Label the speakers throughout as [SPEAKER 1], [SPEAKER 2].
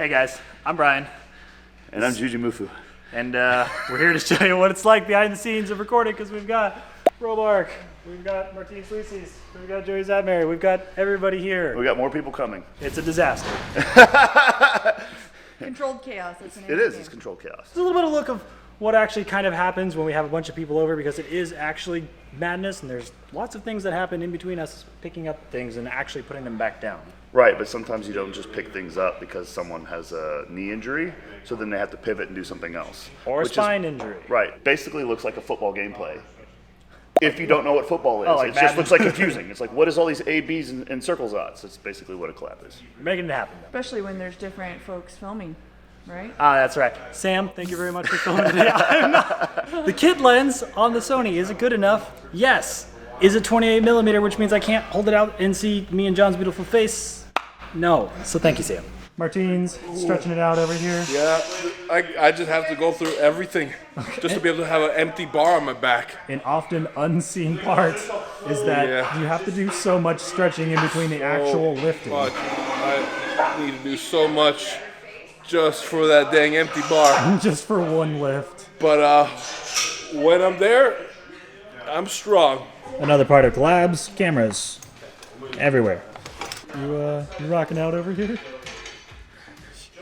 [SPEAKER 1] Hey guys, I'm Brian.
[SPEAKER 2] And I'm Jujimufu.
[SPEAKER 1] And we're here to show you what it's like behind the scenes of recording, because we've got Robark, we've got Martin's licis, we've got Joey Szatmary, we've got everybody here.
[SPEAKER 2] We got more people coming.
[SPEAKER 1] It's a disaster.
[SPEAKER 3] Controlled chaos.
[SPEAKER 2] It is. It's controlled chaos.
[SPEAKER 1] It's a little bit of a look of what actually kind of happens when we have a bunch of people over, because it is actually madness, and there's lots of things that happen in between us picking up things and actually putting them back down.
[SPEAKER 2] Right, but sometimes you don't just pick things up because someone has a knee injury, so then they have to pivot and do something else.
[SPEAKER 1] Or a spine injury.
[SPEAKER 2] Right, basically looks like a football gameplay. If you don't know what football is,
[SPEAKER 1] like
[SPEAKER 2] it just looks like confusing. It's like, what is all these A, B's, and circles odds? That's basically what a collab is.
[SPEAKER 1] We're making it happen.
[SPEAKER 3] Especially when there's different folks filming, right?
[SPEAKER 1] Ah, that's right. Sam, thank you very much for filming today. The kit lens on the Sony, is it good enough? Yes. Is it 28 millimeter, which means I can't hold it out and see me and John's beautiful face? No. So thank you, Sam. Martin's stretching it out over here.
[SPEAKER 4] Yeah, I just have to go through everything just to be able to have an empty bar on my back.
[SPEAKER 1] An often unseen part is that you have to do so much stretching in between the actual lifting.
[SPEAKER 4] But I need to do so much just for that dang empty bar.
[SPEAKER 1] Just for one lift.
[SPEAKER 4] But when I'm there, I'm strong.
[SPEAKER 1] Another part of collabs, cameras everywhere. You rocking out over here?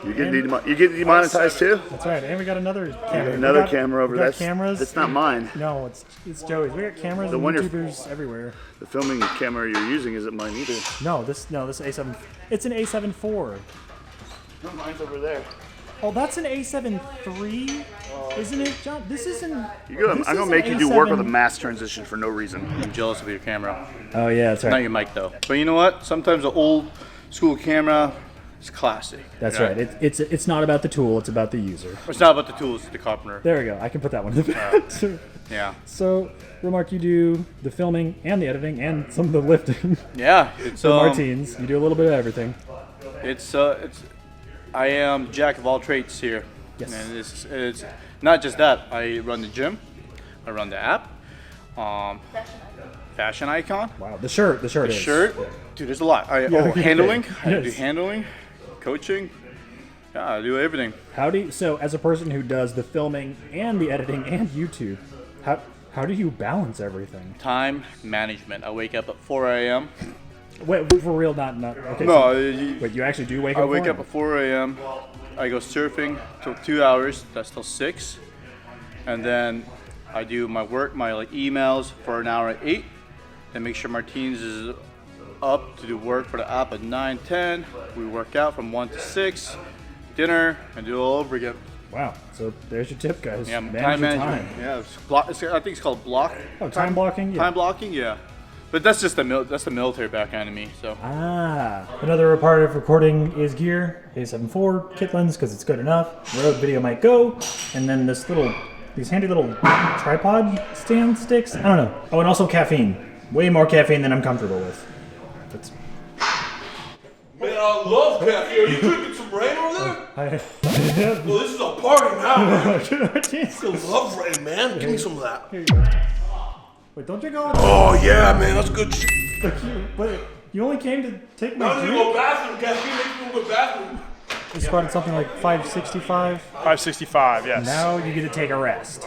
[SPEAKER 2] You get demonetized too?
[SPEAKER 1] That's right, and we got another camera.
[SPEAKER 2] Another camera over there.
[SPEAKER 1] Cameras.
[SPEAKER 2] That's not mine.
[SPEAKER 1] No, it's Joey's. We got cameras and YouTubers everywhere.
[SPEAKER 2] The filming camera you're using isn't mine either.
[SPEAKER 1] No, this A7. It's an A7 IV.
[SPEAKER 2] No, mine's over there.
[SPEAKER 1] Oh, that's an A7 III, isn't it, John? This isn't.
[SPEAKER 2] I'm gonna make you do work with a mass transition for no reason.
[SPEAKER 5] I'm jealous of your camera.
[SPEAKER 1] Oh yeah, that's right.
[SPEAKER 5] Not your mic though. But you know what? Sometimes an old school camera is classic.
[SPEAKER 1] That's right. It's not about the tool. It's about the user.
[SPEAKER 5] It's not about the tools. It's the carpenter.
[SPEAKER 1] There we go. I can put that one in the back.
[SPEAKER 5] Yeah.
[SPEAKER 1] So, Remark, you do the filming and the editing and some of the lifting.
[SPEAKER 5] Yeah. It's
[SPEAKER 1] for Martins. You do a little bit of everything.
[SPEAKER 5] I am jack of all trades here.
[SPEAKER 1] Yes.
[SPEAKER 5] And it's not just that. I run the gym. I run the app. Fashion icon.
[SPEAKER 1] Wow. The shirt.
[SPEAKER 5] The shirt. Yeah. Dude, there's a lot. Handling.
[SPEAKER 1] Yes.
[SPEAKER 5] I do handling, coaching. Yeah, I do everything.
[SPEAKER 1] Howdy. So, as a person who does the filming and the editing and YouTube, how do you balance everything?
[SPEAKER 5] Time management. I wake up at 4 a.m.
[SPEAKER 1] Wait, for real? Not okay.
[SPEAKER 5] No.
[SPEAKER 1] Wait, you actually do wake up?
[SPEAKER 5] I wake up at 4 a.m. I go surfing till 2 hours. That's till 6, and then I do my work, my emails for an hour at 8. Then make sure Martinez is up to do work for the app at 9, 10. We work out from 1 to 6. Dinner and do it all over again.
[SPEAKER 1] Wow. So there's your tip, guys.
[SPEAKER 5] Yeah,
[SPEAKER 1] Manage
[SPEAKER 5] time
[SPEAKER 1] your
[SPEAKER 5] management. Yeah, I think it's called block.
[SPEAKER 1] Oh, time blocking. Yeah.
[SPEAKER 5] Time blocking. Yeah. But that's just the military background of me. So.
[SPEAKER 1] Another part of recording is gear. A7 IV kit lens because it's good enough. Where the video might go, and then these handy little tripod stand sticks. I don't know. Oh, and also caffeine. Way more caffeine than I'm comfortable with. That's...
[SPEAKER 4] Man, I love caffeine. Are you drinking some rain over there? Well, this is a party now. I love rain, man. Give me some of that.
[SPEAKER 1] Here you go. Wait, don't drink all of it.
[SPEAKER 4] Oh yeah, man, that's good shit.
[SPEAKER 1] But you only came to take my
[SPEAKER 4] I'm
[SPEAKER 1] drink?
[SPEAKER 4] gonna go bathroom. Caffeine makes me go to the bathroom.
[SPEAKER 1] You spotted something like 565.
[SPEAKER 6] 565, yes.
[SPEAKER 1] Now you get to take a rest.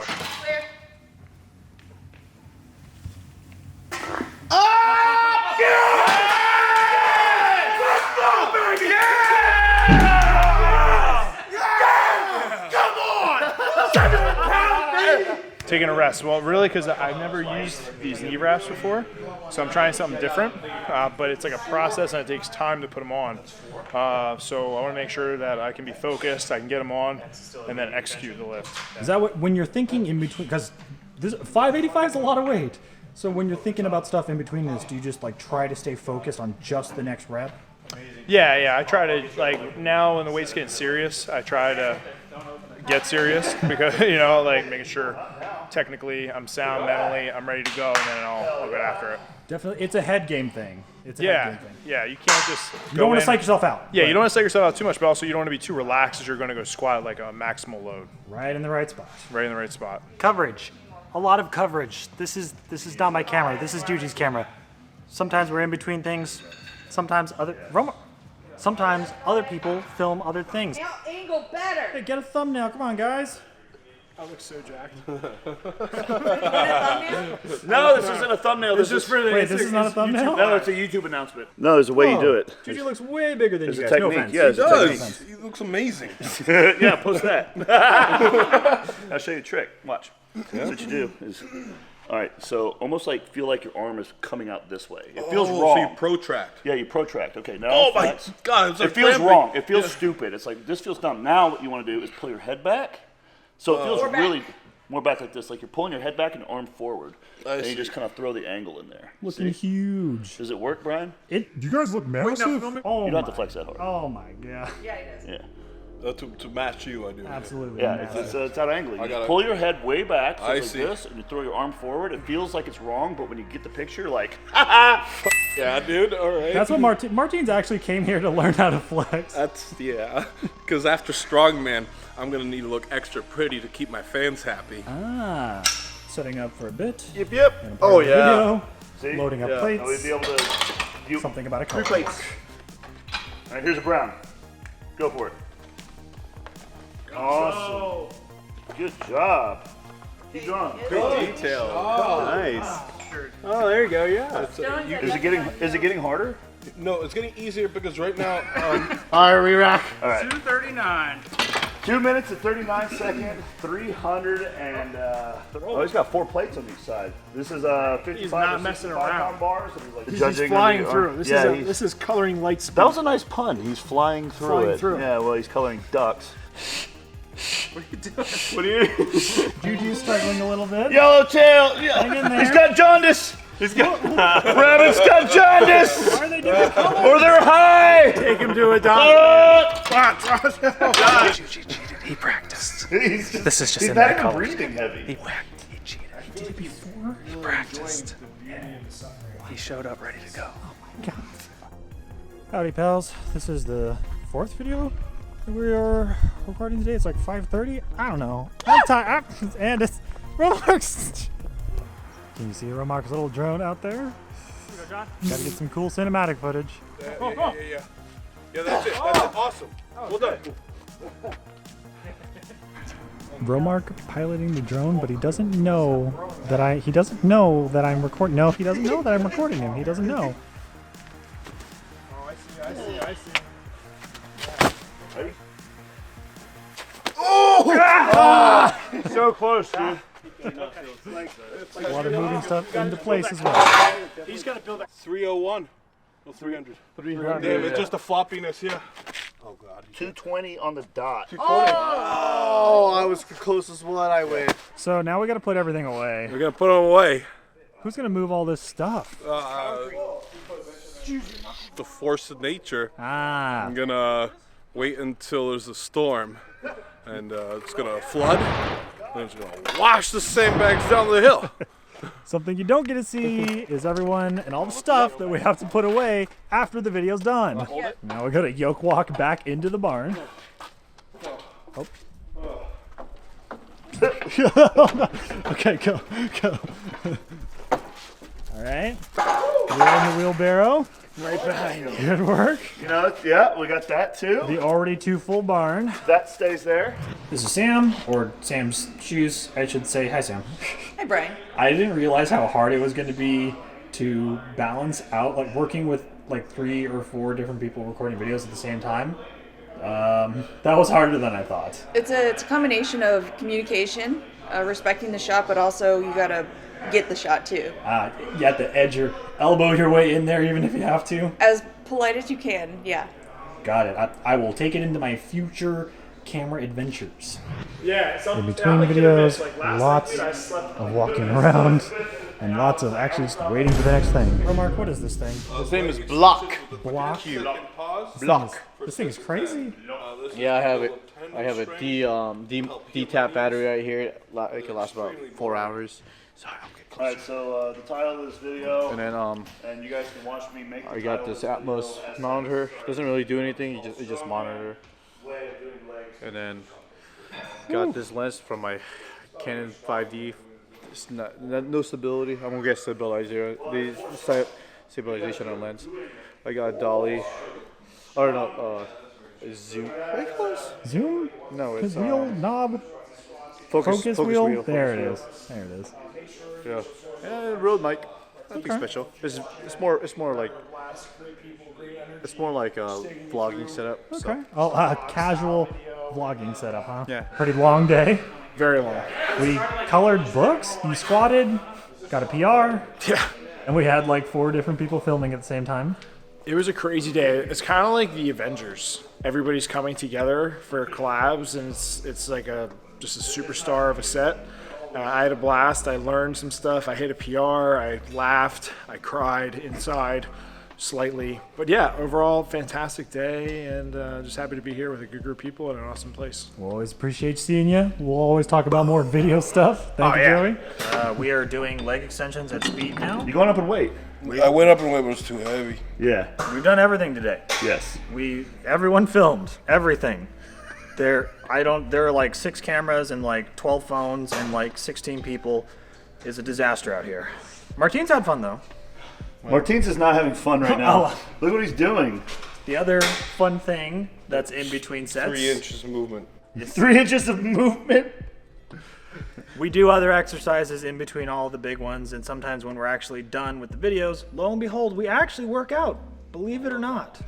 [SPEAKER 6] Taking a rest. Well, really, because I've never used these knee wraps before, so I'm trying something different. But it's like a process, and it takes time to put them on. So I want to make sure that I can be focused, I can get them on, and then execute the lift.
[SPEAKER 1] Is that what, when you're thinking in between, because 585 is a lot of weight. So when you're thinking about stuff in between this, do you just like try to stay focused on just the next rep?
[SPEAKER 6] Yeah. I try to, like, now when the weight's getting serious, I try to get serious because, like making sure technically I'm sound, mentally, I'm ready to go, and then I'll get after it.
[SPEAKER 1] Definitely, it's a head game thing. It's a head game thing.
[SPEAKER 6] Yeah, you can't just
[SPEAKER 1] You don't want to psych yourself out.
[SPEAKER 6] Yeah, you don't want to psych yourself out too much, but also you don't want to be too relaxed as you're going to go squat like a maximal load.
[SPEAKER 1] Right in the right spot.
[SPEAKER 6] Right in the right spot.
[SPEAKER 1] Coverage. A lot of coverage. This is not my camera. This is Juji's camera. Sometimes we're in between things. Sometimes other... sometimes other people film other things.
[SPEAKER 3] Now angle better.
[SPEAKER 1] Hey, get a thumbnail. Come on, guys.
[SPEAKER 6] I look so jacked.
[SPEAKER 2] No, this isn't a thumbnail. This is
[SPEAKER 6] for the.
[SPEAKER 1] Wait, this is not a thumbnail?
[SPEAKER 2] no, it's a YouTube announcement. No, there's a way you do it.
[SPEAKER 1] Juji looks way bigger than
[SPEAKER 2] There's
[SPEAKER 1] you
[SPEAKER 2] a
[SPEAKER 1] guys. No
[SPEAKER 2] technique.
[SPEAKER 1] offense.
[SPEAKER 2] Yeah,
[SPEAKER 4] He
[SPEAKER 2] there's a technique.
[SPEAKER 4] does. He looks amazing.
[SPEAKER 2] Yeah, post that. I'll show you a trick. Watch. That's what you do. Is all right. So almost like feel like your arm is coming out this way. It feels wrong.
[SPEAKER 4] So you protract.
[SPEAKER 2] Yeah, you protract. Okay, now.
[SPEAKER 4] Oh my
[SPEAKER 2] flex.
[SPEAKER 4] God! It's like
[SPEAKER 2] It feels
[SPEAKER 4] cramping.
[SPEAKER 2] wrong. It feels stupid. It's like this feels dumb. Now what you want to do is pull your head back. So it feels really more back like this. Like you're pulling your head back and your arm forward. And you just kind of throw the angle in there.
[SPEAKER 1] Looking huge.
[SPEAKER 2] Does it work, Brian?
[SPEAKER 1] Do you guys look massive? Oh,
[SPEAKER 2] You don't have to flex that hard.
[SPEAKER 1] oh my god.
[SPEAKER 3] Yeah, he does.
[SPEAKER 2] Yeah.
[SPEAKER 4] To match you, I do.
[SPEAKER 1] Absolutely.
[SPEAKER 2] Yeah,
[SPEAKER 1] massive.
[SPEAKER 2] it's out of angle. You
[SPEAKER 4] gotta-
[SPEAKER 2] pull your head way back, so
[SPEAKER 4] I
[SPEAKER 2] it's
[SPEAKER 4] see.
[SPEAKER 2] like this, and you throw your arm forward. It feels like it's wrong, but when you get the picture, like,
[SPEAKER 4] Yeah, dude. All right.
[SPEAKER 1] That's what Martine's actually came here to learn how to flex.
[SPEAKER 4] That's because after strongman, I'm gonna need to look extra pretty to keep my fans happy.
[SPEAKER 1] Ah, setting up for a bit.
[SPEAKER 2] yep, yep.
[SPEAKER 1] Oh yeah.
[SPEAKER 2] See?
[SPEAKER 1] Loading up
[SPEAKER 2] Yeah.
[SPEAKER 1] plates.
[SPEAKER 2] Now we'd be able to do
[SPEAKER 1] Something about a color.
[SPEAKER 2] 3 plates. All right, here's a brown. Go for it. Awesome. Good job. Keep going.
[SPEAKER 5] Detail. Nice. Oh, there you go. Yeah.
[SPEAKER 2] Is it getting harder?
[SPEAKER 4] No, it's getting easier because right now,
[SPEAKER 2] All right, re-rack. All right.
[SPEAKER 6] 239.
[SPEAKER 2] 2 minutes and 39 seconds, 300 and oh, he's got 4 plates on each side. This is 55
[SPEAKER 6] He's not
[SPEAKER 2] or
[SPEAKER 6] messing
[SPEAKER 2] 65
[SPEAKER 6] around.
[SPEAKER 2] pound bars. And he's like
[SPEAKER 6] He's
[SPEAKER 2] judging
[SPEAKER 6] flying
[SPEAKER 2] the-
[SPEAKER 6] through. This
[SPEAKER 2] yeah,
[SPEAKER 6] is this is coloring light speed.
[SPEAKER 2] that was a nice pun. He's flying through
[SPEAKER 6] Flying
[SPEAKER 2] it.
[SPEAKER 6] through.
[SPEAKER 2] Yeah, well, he's coloring ducks.
[SPEAKER 6] What are you doing?
[SPEAKER 2] What are you?
[SPEAKER 1] Juji's struggling a little bit.
[SPEAKER 2] Yellowtail. Yeah.
[SPEAKER 1] Hang in there.
[SPEAKER 2] He's got jaundice. He's got rabbit's got jaundice.
[SPEAKER 1] Why are they different colors?
[SPEAKER 2] Or they're high.
[SPEAKER 6] Take him to a doctor.
[SPEAKER 7] Juji cheated. He practiced.
[SPEAKER 2] This
[SPEAKER 7] is just
[SPEAKER 2] he's
[SPEAKER 7] in
[SPEAKER 2] not
[SPEAKER 7] that
[SPEAKER 2] even
[SPEAKER 7] color.
[SPEAKER 2] breathing heavy.
[SPEAKER 7] He cheated. He did it before. He practiced. He showed up ready to go.
[SPEAKER 1] Howdy, pals. This is the 4th video that we are recording today. It's like 5:30. I don't know. I'm tired. And it's Romark's. Can you see Romark's little drone out there? Gotta get some cool cinematic footage.
[SPEAKER 4] yeah, that's it. That's it. Awesome. Well done.
[SPEAKER 1] Romark piloting the drone, but he doesn't know that I'm recording. No, he doesn't know that I'm recording him. He doesn't know.
[SPEAKER 6] I see.
[SPEAKER 2] So close, dude.
[SPEAKER 1] A lot of moving stuff into place as well.
[SPEAKER 6] He's got to build that.
[SPEAKER 4] 301. No, 300. 300. Damn, it's just a floppiness here. Oh God.
[SPEAKER 2] 220 on the dot.
[SPEAKER 5] Oh, I was the closest one. I win.
[SPEAKER 1] So now we got to put everything away.
[SPEAKER 4] We're gonna put them away.
[SPEAKER 1] Who's gonna move all this stuff?
[SPEAKER 4] The force of nature.
[SPEAKER 1] Ah,
[SPEAKER 4] I'm gonna wait until there's a storm, and it's gonna flood. And it's gonna wash the sandbags down the hill.
[SPEAKER 1] something you don't get to see is everyone and all the stuff that we have to put away after the video's done. Now we gotta yoke walk back into the barn. Oh. Okay, go. All right. We're in the wheelbarrow.
[SPEAKER 2] Right behind him.
[SPEAKER 1] Good work.
[SPEAKER 2] You know, yeah, we got that too.
[SPEAKER 1] The already too full barn.
[SPEAKER 2] That stays there.
[SPEAKER 1] This is Sam, or Sam's shoes, I should say. Hi, Sam.
[SPEAKER 3] Hi, Brian.
[SPEAKER 1] I didn't realize how hard it was going to be to balance out, like working with like 3 or 4 different people recording videos at the same time. That was harder than I thought.
[SPEAKER 3] It's a combination of communication, respecting the shot, but also you gotta get the shot too.
[SPEAKER 1] You have to edge your elbow your way in there even if you have to.
[SPEAKER 3] As polite as you can, yeah.
[SPEAKER 1] Got it. I will take it into my future camera adventures.
[SPEAKER 6] Yeah,
[SPEAKER 1] In between videos, lots of walking around and lots of actually just waiting for the next thing. Romark, what is this thing?
[SPEAKER 5] His name is Block.
[SPEAKER 1] Block?
[SPEAKER 5] Block.
[SPEAKER 1] This thing is crazy.
[SPEAKER 5] Yeah, I have it. I have a D-tap battery right here. It can last about 4 hours. Sorry, I'm getting close.
[SPEAKER 2] All right, so the title of this video,
[SPEAKER 5] And then
[SPEAKER 2] and you guys can watch me make.
[SPEAKER 5] I got this Atmos monitor. Doesn't really do anything. You just monitor. And then got this lens from my Canon 5D. It's no stability. I'm gonna get stabilization on lens. I got a dolly. Or no, Zoom.
[SPEAKER 1] Zoom?
[SPEAKER 5] No,
[SPEAKER 1] His
[SPEAKER 5] it's
[SPEAKER 1] wheel, knob,
[SPEAKER 5] focus
[SPEAKER 1] wheel. There
[SPEAKER 5] focus
[SPEAKER 1] it
[SPEAKER 5] wheel.
[SPEAKER 1] is. There it is.
[SPEAKER 5] Yeah, Rode mic. Nothing special. It's more like a vlogging setup.
[SPEAKER 1] Okay.
[SPEAKER 5] So.
[SPEAKER 1] Oh, casual vlogging setup, huh?
[SPEAKER 5] Yeah.
[SPEAKER 1] Pretty long day.
[SPEAKER 6] Very long.
[SPEAKER 1] We colored books. You squatted, got a PR,
[SPEAKER 6] Yeah.
[SPEAKER 1] and we had like 4 different people filming at the same time.
[SPEAKER 6] It was a crazy day. It's kind of like the Avengers. Everybody's coming together for collabs, and it's like just a superstar of a set. I had a blast. I learned some stuff. I hit a PR. I laughed. I cried inside slightly. But yeah, overall, fantastic day, and just happy to be here with a good group of people in an awesome place.
[SPEAKER 1] We'll always appreciate seeing you. We'll always talk about more video stuff. Thank you, Joey.
[SPEAKER 8] We are doing leg extensions at speed now.
[SPEAKER 2] You going up in weight?
[SPEAKER 4] I went up and weight, but it was too heavy.
[SPEAKER 2] Yeah.
[SPEAKER 8] We've done everything today.
[SPEAKER 2] Yes.
[SPEAKER 8] Everyone filmed everything. There are like 6 cameras and like 12 phones and like 16 people. It's a disaster out here. Martine's had fun though.
[SPEAKER 2] Martine's is not having fun right now. Look what he's doing.
[SPEAKER 8] The other fun thing that's in between sets.
[SPEAKER 4] 3 inches of movement.
[SPEAKER 2] 3 inches of movement.
[SPEAKER 8] We do other exercises in between all the big ones, and sometimes when we're actually done with the videos, lo and behold, we actually work out. Believe it or not.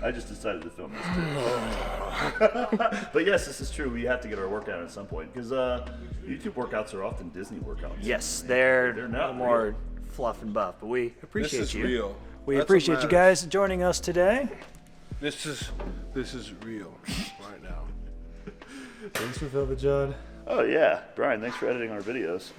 [SPEAKER 2] I just decided to film this too. But yes, this is true. We have to get our workout at some point because YouTube workouts are often Disney workouts.
[SPEAKER 8] Yes, they're
[SPEAKER 2] not
[SPEAKER 8] more
[SPEAKER 2] real.
[SPEAKER 8] fluff and buff, but we appreciate
[SPEAKER 4] This is
[SPEAKER 8] you.
[SPEAKER 4] real.
[SPEAKER 8] We
[SPEAKER 4] That's
[SPEAKER 8] appreciate
[SPEAKER 4] what
[SPEAKER 8] you
[SPEAKER 4] matters.
[SPEAKER 8] guys joining us today.
[SPEAKER 4] This is real right now.
[SPEAKER 1] Thanks for filming, John.
[SPEAKER 2] Oh yeah, Brian. Thanks for editing our videos.